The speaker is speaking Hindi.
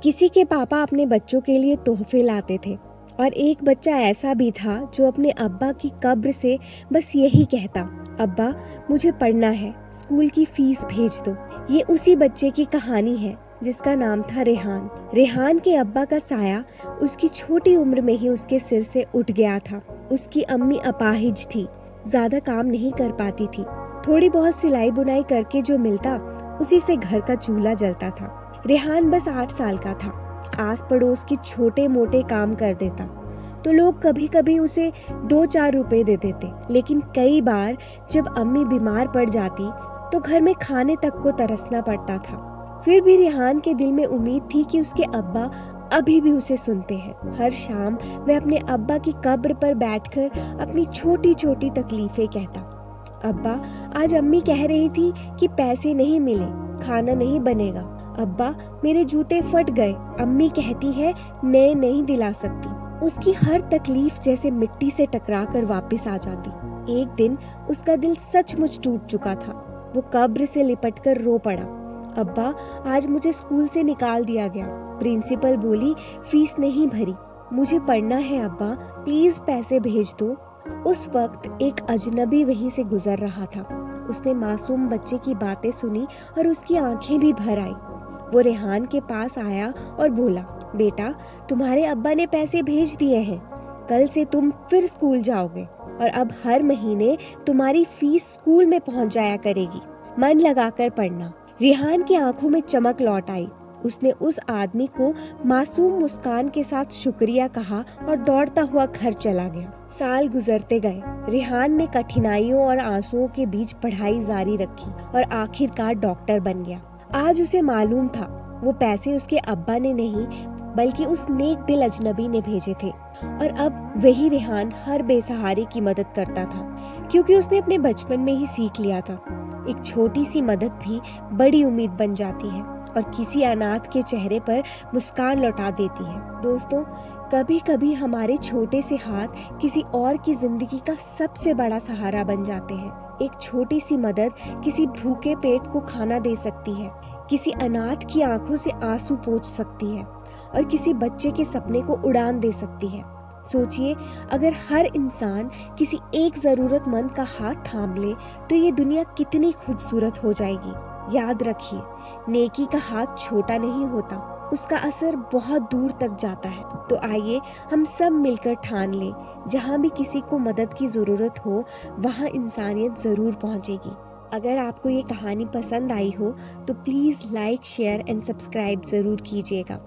किसी के पापा अपने बच्चों के लिए तोहफे लाते थे और एक बच्चा ऐसा भी था जो अपने अब्बा की कब्र से बस यही कहता, अब्बा मुझे पढ़ना है, स्कूल की फीस भेज दो। ये उसी बच्चे की कहानी है जिसका नाम था रेहान। रेहान के अब्बा का साया उसकी छोटी उम्र में ही उसके सिर से उठ गया था। उसकी अम्मी अपाहिज थी, ज्यादा काम नहीं कर पाती थी। थोड़ी बहुत सिलाई बुनाई करके जो मिलता उसी से घर का चूल्हा जलता था। रेहान बस 8 साल का था। आस पड़ोस के छोटे मोटे काम कर देता तो लोग कभी कभी उसे 2-4 रुपए दे देते, लेकिन कई बार जब अम्मी बीमार पड़ जाती तो घर में खाने तक को तरसना पड़ता था। फिर भी रेहान के दिल में उम्मीद थी कि उसके अब्बा अभी भी उसे सुनते हैं। हर शाम वह अपने अब्बा की कब्र पर बैठकर अपनी छोटी छोटी तकलीफें कहता, अब्बा आज अम्मी कह रही थी कि पैसे नहीं मिले, खाना नहीं बनेगा। अब्बा मेरे जूते फट गए, अम्मी कहती है नए नहीं दिला सकती। उसकी हर तकलीफ जैसे मिट्टी से टकरा कर वापस आ जाती। एक दिन उसका दिल सचमुच टूट चुका था। वो कब्र से लिपट कर रो पड़ा, अब्बा आज मुझे स्कूल से निकाल दिया गया। प्रिंसिपल बोली फीस नहीं भरी, मुझे पढ़ना है अब्बा, प्लीज पैसे भेज दो। उस वक्त एक अजनबी वहीं से गुजर रहा था। उसने मासूम बच्चे की बातें सुनी और उसकी आंखें भी भर आई। वो रेहान के पास आया और बोला, बेटा तुम्हारे अब्बा ने पैसे भेज दिए हैं, कल से तुम फिर स्कूल जाओगे और अब हर महीने तुम्हारी फीस स्कूल में पहुंच जाया करेगी, मन लगाकर पढ़ना। रेहान की आंखों में चमक लौट आई। उसने उस आदमी को मासूम मुस्कान के साथ शुक्रिया कहा और दौड़ता हुआ घर चला गया। साल गुजरते गए। रेहान ने कठिनाइयों और आंसुओं के बीच पढ़ाई जारी रखी और आखिरकार डॉक्टर बन गया। आज उसे मालूम था वो पैसे उसके अब्बा ने नहीं बल्कि उस नेक दिल अजनबी ने भेजे थे और अब वही रेहान हर बेसहारे की मदद करता था, क्योंकि उसने अपने बचपन में ही सीख लिया था एक छोटी सी मदद भी बड़ी उम्मीद बन जाती है और किसी अनाथ के चेहरे पर मुस्कान लौटा देती है। दोस्तों, कभी कभी हमारे छोटे से हाथ किसी और की जिंदगी का सबसे बड़ा सहारा बन जाते हैं। एक छोटी सी मदद किसी भूखे पेट को खाना दे सकती है, किसी अनाथ की आंखों से आंसू पोंछ सकती है और किसी बच्चे के सपने को उड़ान दे सकती है। सोचिए, अगर हर इंसान किसी एक जरूरतमंद का हाथ थाम ले तो ये दुनिया कितनी खूबसूरत हो जाएगी। याद रखिए, नेकी का हाथ छोटा नहीं होता, उसका असर बहुत दूर तक जाता है। तो आइए हम सब मिलकर ठान लें, जहाँ भी किसी को मदद की जरूरत हो वहाँ इंसानियत जरूर पहुँचेगी। अगर आपको ये कहानी पसंद आई हो तो please like, share and subscribe जरूर कीजिएगा।